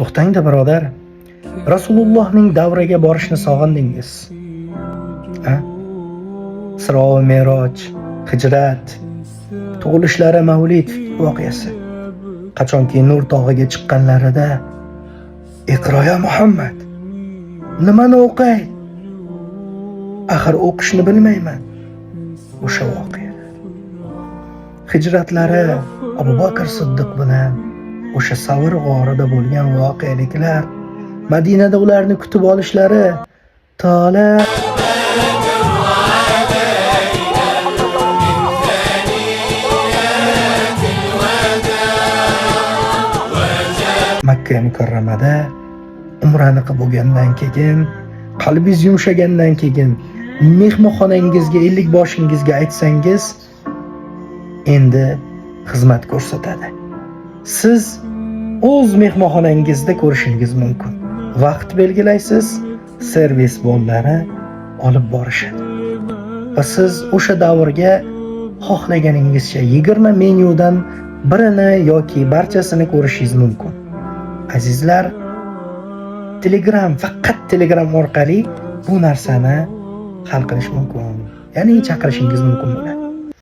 To'xtang-da birodar. Rasulullohning davriga borishni sog'indingiz. Isro va Me'roj, Hijrat, tug'ilishlari, Mavlid voqeasi. Qachonki Nur tog'iga chiqqanlarida "Iqro ya Muhammad. Nimani o'qay? Axir o'qishni bilmayman." O'sha voqea. Hijratlari Abu Bakr Siddiq bilan o'sha Savr g'orida bo'lgan voqeliklar, Madinada ularni kutib olishlari, Tola Makka mukarramada umrani qilib bo'lgandan keyin, qalbingiz yumshagandan keyin, mehmonxonangizga, ellik boshingizga aytsangiz, endi xizmat ko'rsatadi. Siz o'z mehmonxonangizda ko'rishingiz mumkin. Vaqt belgilaysiz, servis bo'llari olib borishadi. Va siz o'sha davrga xohlaganingizcha 20 menyudan birini yoki barchasini ko'rishingiz mumkin. Azizlar, faqat Telegram orqali bu narsani hal qilish mumkin. Ya'ni chaqirishingiz mumkin bo'ladi.